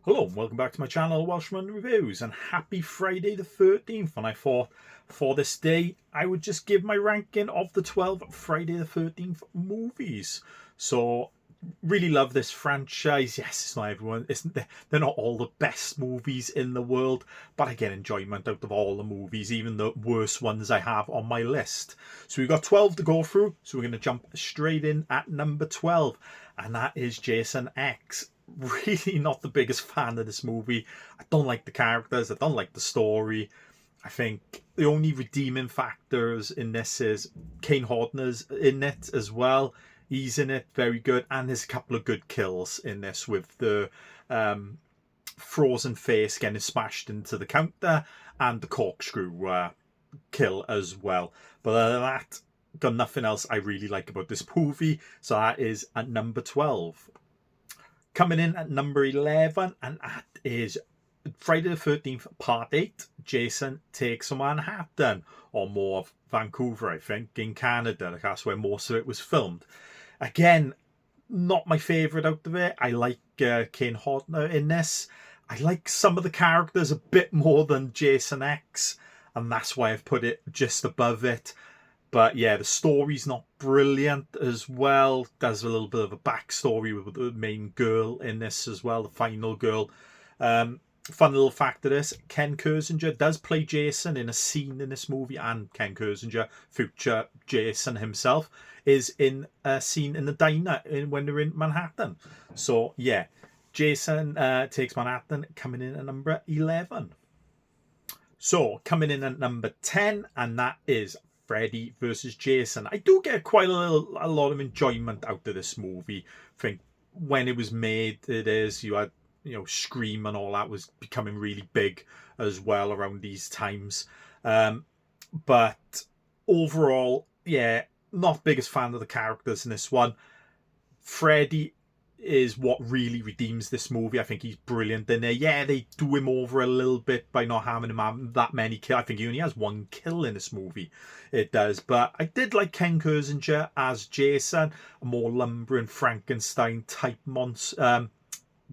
Hello and welcome back to my channel, Welshman Reviews, and happy Friday the 13th. And I thought for this day I would just give my ranking of the 12 Friday the 13th movies. So really love this franchise. Yes, it's not everyone, they're not all the best movies in the world, but I get enjoyment out of all the movies, even the worst ones I have on my list. So we've got 12 to go through, so we're going to jump straight in at number 12, and that is Jason X. Really not the biggest fan of this movie. I don't like the characters, I don't like the story. I think the only redeeming factors in this is Kane Hodner's in it as well. He's in it very good, and there's a couple of good kills in this with the frozen face getting smashed into the counter and the corkscrew kill as well. But other than that, got nothing else I really like about this movie. So that is at number 12. Coming in at number 11, and that is Friday the 13th, Part 8, Jason Takes Manhattan, or more of Vancouver, I think, in Canada. That's where most of it was filmed. Again, not my favourite out of it. I like Kane Hodder in this. I like some of the characters a bit more than Jason X, and that's why I've put it just above it. But yeah, the story's not brilliant as well. There's a little bit of a backstory with the main girl in this as well, the final girl. Fun little fact of this, Ken Kirzinger does play Jason in a scene in this movie, and Ken Kirzinger, future Jason himself, is in a scene in the diner when they're in Manhattan. So yeah, Jason Takes Manhattan coming in at number 11. So coming in at number 10, and that is Freddy versus Jason. I do get quite a lot of enjoyment out of this movie. I think when it was made, you had Scream and all that was becoming really big as well around these times. But overall, yeah, not biggest fan of the characters in this one. Freddy is what really redeems this movie. I think he's brilliant in there. Yeah, they do him over a little bit by not having him have that many kills. I think he only has one kill in this movie. It does. But I did like Ken Kirzinger as Jason, a more lumbering Frankenstein type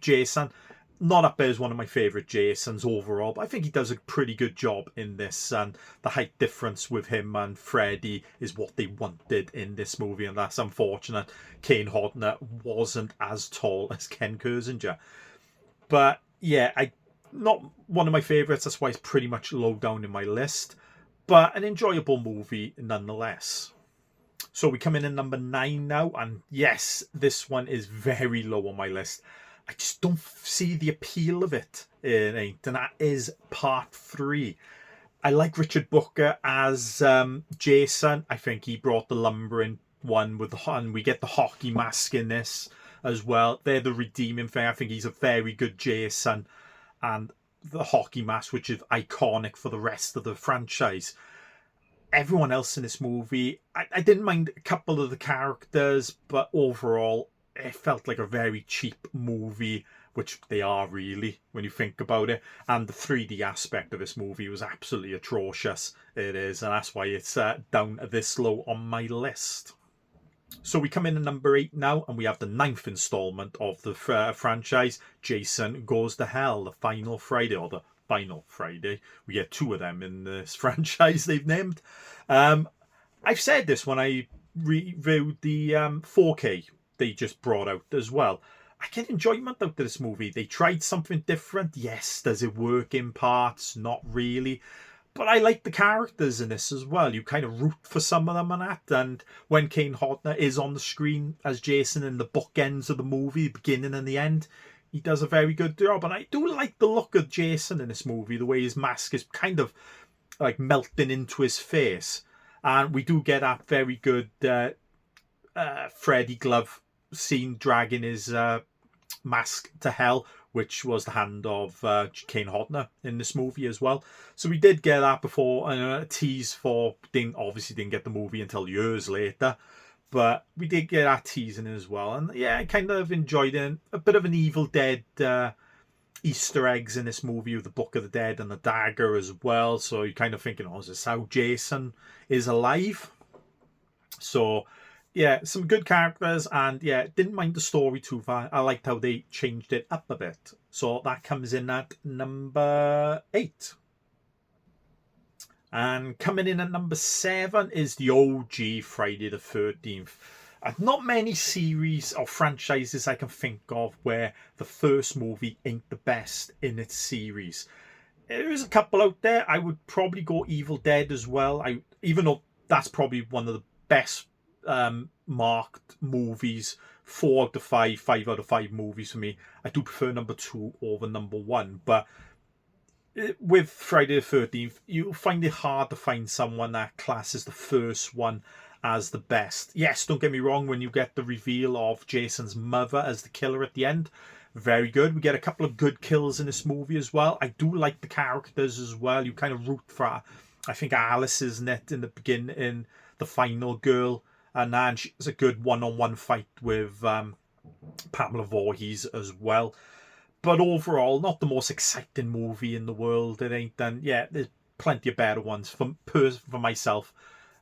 Jason. Not up there as one of my favourite Jasons overall, but I think he does a pretty good job in this. And the height difference with him and Freddy is what they wanted in this movie, and that's unfortunate. Kane Hodder wasn't as tall as Ken Kirzinger. But yeah, not one of my favourites, that's why it's pretty much low down in my list. But an enjoyable movie nonetheless. So we come in at number 9 now, and yes, this one is very low on my list. I just don't see the appeal of it in it, and that is Part 3. I like Richard Booker as Jason. I think he brought the lumbering one with and we get the hockey mask in this as well. They're the redeeming thing. I think he's a very good Jason, and the hockey mask, which is iconic for the rest of the franchise. Everyone else in this movie, I didn't mind a couple of the characters, but overall it felt like a very cheap movie, which they are really when you think about it. And the 3D aspect of this movie was absolutely atrocious. It is, and that's why it's down this low on my list. So we come in at number 8 now, and we have the 9th installment of the franchise, Jason Goes to Hell, the final Friday, or the final Friday. We get 2 of them in this franchise they've named. I've said this when I reviewed the 4K they just brought out as well. I get enjoyment out of this movie. They tried something different. Yes, does it work in parts? Not really. But I like the characters in this as well. You kind of root for some of them and that. And when Kane Hodder is on the screen as Jason in the bookends of the movie, the beginning and the end, he does a very good job. And I do like the look of Jason in this movie, the way his mask is kind of like melting into his face. And we do get that very good Freddy Glove scene dragging his mask to hell, which was the hand of Kane Hodder in this movie as well. So we did get that before, a tease for, obviously didn't get the movie until years later, but we did get that tease in it as well. And yeah, I kind of enjoyed it. A bit of an Evil Dead Easter eggs in this movie with the Book of the Dead and the dagger as well. So you're kind of thinking, oh, is this how Jason is alive? So yeah, some good characters, and yeah, didn't mind the story too far. I liked how they changed it up a bit. So that comes in at number 8. And coming in at number 7 is the OG Friday the 13th. Not many series or franchises I can think of where the first movie ain't the best in its series. There is a couple out there. I would probably go Evil Dead as well. Even though that's probably one of the best marked movies, 4 out of 5, 5 out of 5 movies for me. I do prefer number 2 over number 1, but with Friday the 13th, you'll find it hard to find someone that classes the first one as the best. Yes, don't get me wrong, when you get the reveal of Jason's mother as the killer at the end, very good. We get a couple of good kills in this movie as well. I do like the characters as well. You kind of root for, I think Alice, isn't it, in the beginning, the final girl, and then she's a good one-on-one fight with Pamela Voorhees as well. But overall, not the most exciting movie in the world. It ain't done. Yeah, there's plenty of better ones for myself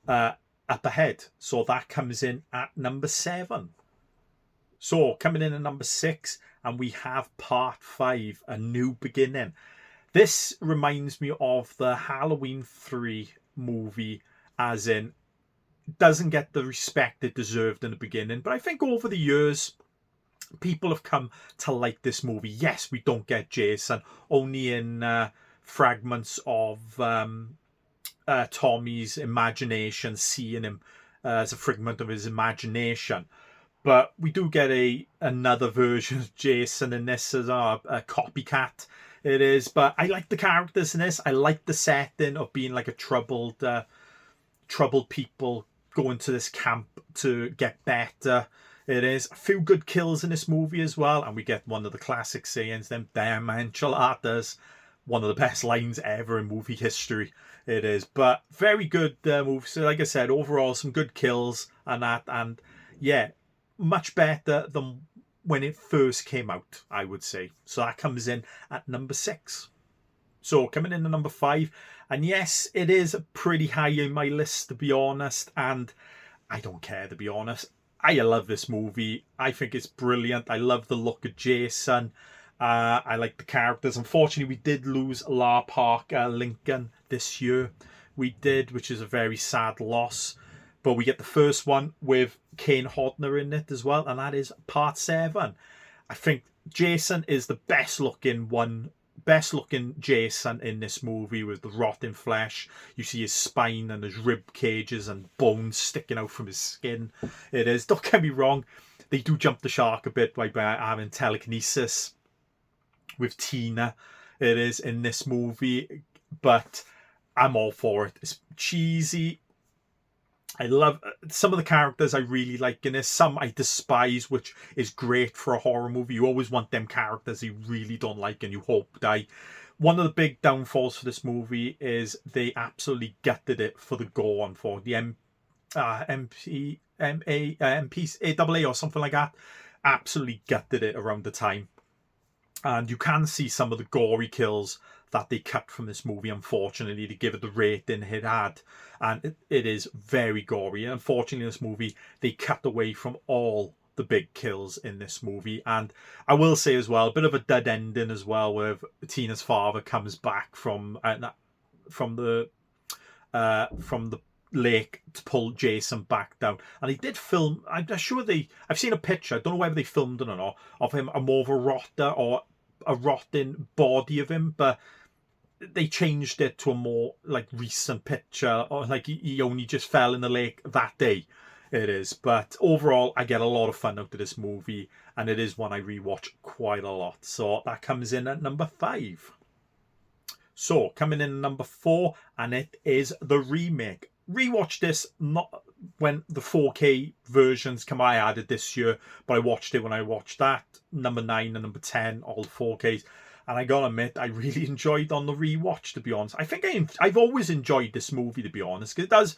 up ahead. So that comes in at number 7. So coming in at number 6, and we have Part 5, A New Beginning. This reminds me of the Halloween 3 movie, as in, doesn't get the respect it deserved in the beginning. But I think over the years, people have come to like this movie. Yes, we don't get Jason, only in fragments of Tommy's imagination, seeing him as a figment of his imagination. But we do get another version of Jason in this as a copycat. It is, but I like the characters in this. I like the setting of being like a troubled people going to this camp to get better. It is a few good kills in this movie as well, and we get one of the classic sayings, them damn enchiladas. One of the best lines ever in movie history. It is, but very good movie. So like I said, overall some good kills and that, and yeah, much better than when it first came out, I would say. So that comes in at number 6. So coming in at number 5, and yes, it is pretty high in my list, to be honest, and I don't care, to be honest. I love this movie. I think it's brilliant. I love the look of Jason. I like the characters. Unfortunately, we did lose La Parker Lincoln this year. We did, which is a very sad loss. But we get the first one with Kane Hodder in it as well, and that is Part 7. I think Jason is the best looking Jason in this movie, with the rotting flesh. You see his spine and his rib cages and bones sticking out from his skin. It is, don't get me wrong, they do jump the shark a bit by having telekinesis with Tina. It is in this movie, but I'm all for it. It's cheesy. I love some of the characters I really like in this. Some I despise, which is great for a horror movie. You always want them characters you really don't like and you hope die. One of the big downfalls for this movie is they absolutely gutted it for the gore on for the MPAA or something like that. Absolutely gutted it around the time. And you can see some of the gory kills that they cut from this movie, unfortunately, to give it the rating it had. And it is very gory. And unfortunately, in this movie, they cut away from all the big kills in this movie. And I will say as well, a bit of a dead ending as well, where Tina's father comes back from the lake to pull Jason back down. And they did film, I'm sure I've seen a picture, I don't know whether they filmed it or not, of him, a more of a rotter or a rotting body of him, but they changed it to a more like recent picture, or like he only just fell in the lake that day. It is, but overall I get a lot of fun out of this movie, and it is one I rewatch quite a lot. So that comes in at number 5. So coming in at number 4, and it is the remake. Rewatched this not when the 4K versions come. I added this year, but I watched it when I watched that number 9 and number 10, all the 4Ks. And I gotta admit, I really enjoyed on the rewatch, to be honest. I think I've always enjoyed this movie, to be honest, because it does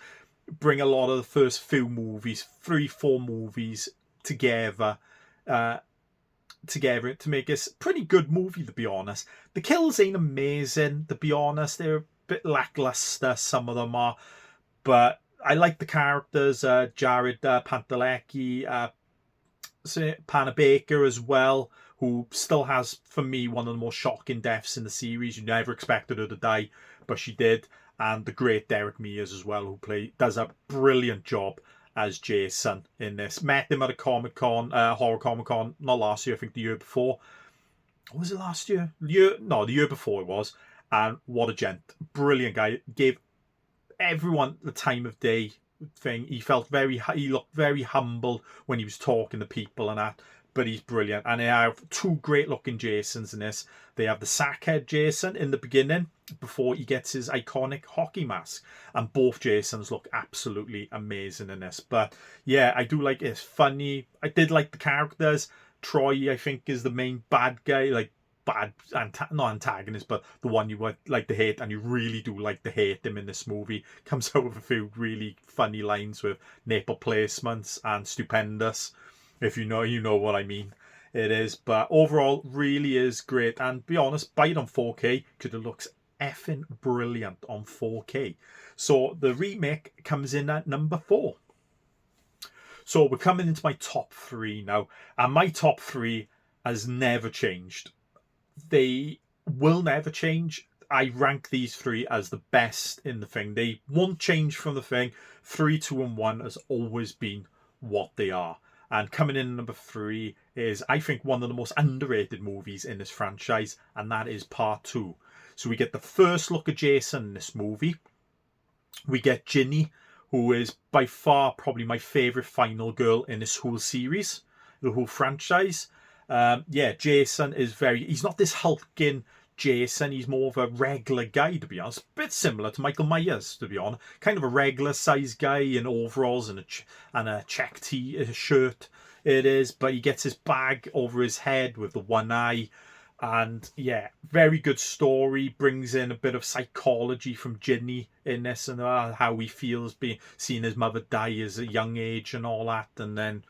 bring a lot of the first few movies, 3-4 movies together to make this pretty good movie, to be honest. The kills ain't amazing, to be honest. They're a bit lackluster, some of them are. But I like the characters, Jared Padalecki, Panna Baker as well, who still has, for me, one of the most shocking deaths in the series. You never expected her to die, but she did. And the great Derek Mears as well, who does a brilliant job as Jason in this. Met him at a Comic-Con, Horror Comic-Con, not last year, I think the year before. Was it last year? The year before it was. And what a gent. Brilliant guy. Gave everyone the time of day thing. He looked very humble when he was talking to people and that. But he's brilliant. And they have two great looking Jasons in this. They have the sackhead Jason in the beginning before he gets his iconic hockey mask. And both Jasons look absolutely amazing in this. But yeah, I do like it. It's funny. I did like the characters. Troy, I think, is the main bad guy. Like, not antagonist, but the one you would like to hate, and you really do like to hate him in this movie. Comes out with a few really funny lines with nipple placements and stupendous. If you know what I mean. It is, but overall, really is great. And be honest, buy it on 4K because it looks effing brilliant on 4K. So the remake comes in at number 4. So we're coming into my top 3 now, and my top 3 has never changed. They will never change. I rank these 3 as the best in the thing. They won't change from the thing. 3, 2, and 1 has always been what they are. And coming in at number 3 is, I think, one of the most underrated movies in this franchise, and that is Part 2. So we get the first look at Jason in this movie. We get Ginny, who is by far probably my favourite final girl in this whole series, the whole franchise. Jason is he's not this hulking Jason, he's more of a regular guy, to be honest. A bit similar to Michael Myers, to be honest. Kind of a regular sized guy in overalls and a check shirt it is, but he gets his bag over his head with the one eye. And yeah, very good story. Brings in a bit of psychology from Ginny in this, and how he feels seeing his mother die at a young age and all that. And then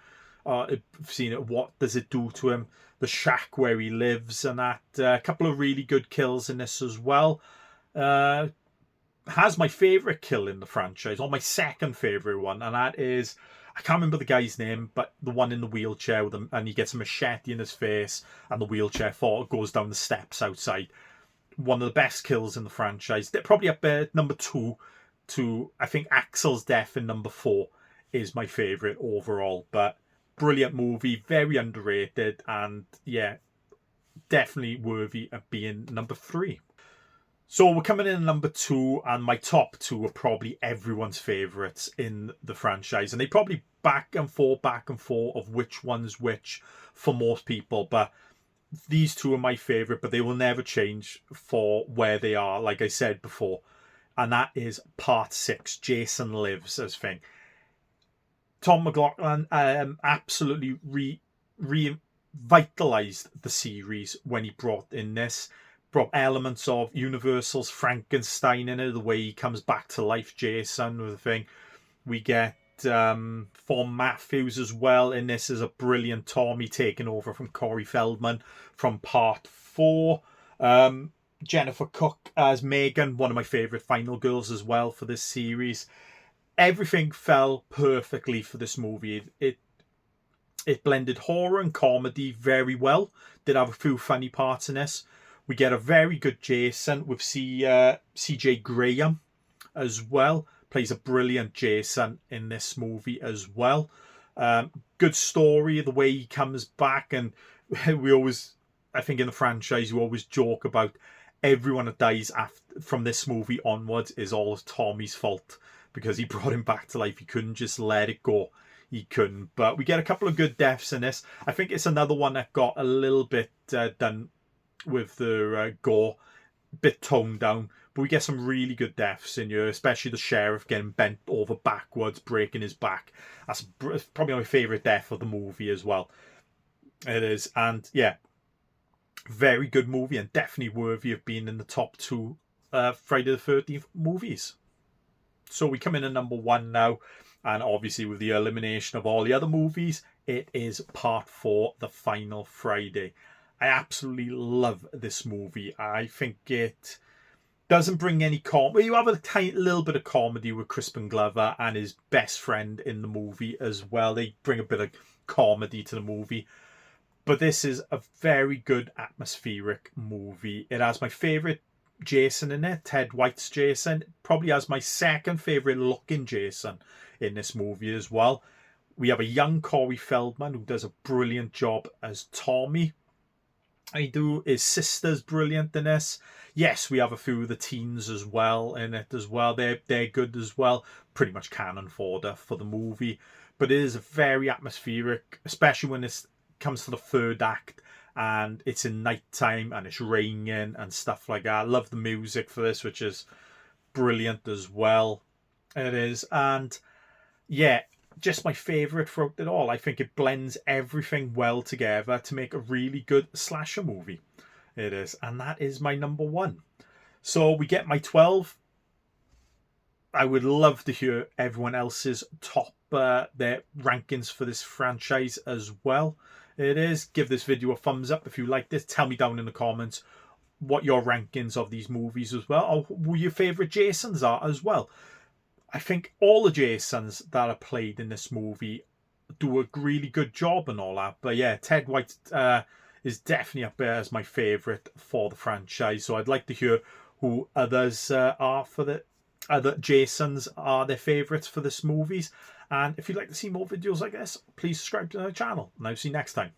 seeing it, what does it do to him? The shack where he lives and that. A couple of really good kills in this as well. Has my favourite kill in the franchise, or my second favourite one, and that is, I can't remember the guy's name, but the one in the wheelchair with him, and he gets a machete in his face, and the wheelchair goes down the steps outside. One of the best kills in the franchise. They're probably up there, number 2 to, I think, Axel's death in number 4 is my favourite overall. But brilliant movie, very underrated, and yeah, definitely worthy of being number 3. So we're coming in at number 2, and my top 2 are probably everyone's favourites in the franchise, and they probably back and forth of which one's which for most people, but these 2 are my favourite, but they will never change for where they are, like I said before, and that is Part 6, Jason Lives as thing. Tom McLoughlin absolutely revitalised the series when he brought in this. Brought elements of Universal's Frankenstein in it, the way he comes back to life, Jason, with the thing. We get Thom Mathews as well in this as a brilliant Tommy, taking over from Corey Feldman from Part 4. Jennifer Cook as Megan, one of my favourite final girls as well for this series. Everything fell perfectly for this movie. It blended horror and comedy very well. Did have a few funny parts in this. We get a very good Jason with CJ Graham as well. Plays a brilliant Jason in this movie as well. Good story, the way he comes back. And we always, I think in the franchise, you always joke about everyone that dies from this movie onwards is all Tommy's fault, because he brought him back to life. He couldn't just let it go. He couldn't. But we get a couple of good deaths in this. I think it's another one that got a little bit done with the gore, bit toned down, but we get some really good deaths in here, especially the sheriff getting bent over backwards, breaking his back. That's probably my favourite death of the movie as well. It is, and yeah, very good movie, and definitely worthy of being in the top 2 Friday the 13th movies. So we come in at number 1 now, and obviously with the elimination of all the other movies, it is Part 4, The Final Friday. I absolutely love this movie. I think it doesn't bring any comedy. You have a tiny little bit of comedy with Crispin Glover and his best friend in the movie as well. They bring a bit of comedy to the movie. But this is a very good atmospheric movie. It has my favourite Jason in it, Ted White's Jason. Probably has my second favourite looking Jason in this movie as well. We have a young Corey Feldman who does a brilliant job as Tommy. His sister's brilliant in this. Yes, we have a few of the teens as well in it as well. They're good as well. Pretty much cannon fodder for the movie. But it is very atmospheric, especially when it comes to the third act and it's in nighttime and it's raining and stuff like that. I love the music for this, which is brilliant as well. It is. And yeah, just my favourite throughout it all. I think it blends everything well together to make a really good slasher movie. It is. And that is my number 1. So we get my 12. I would love to hear everyone else's top their rankings for this franchise as well. It is. Give this video a thumbs up if you like this. Tell me down in the comments what your rankings of these movies as well, or who your favourite Jasons are as well. I think all the Jasons that are played in this movie do a really good job and all that. But yeah, Ted White is definitely up there as my favourite for the franchise. So I'd like to hear who others are for the other Jasons are their favourites for this movies. And if you'd like to see more videos like this, please subscribe to the channel. And I'll see you next time.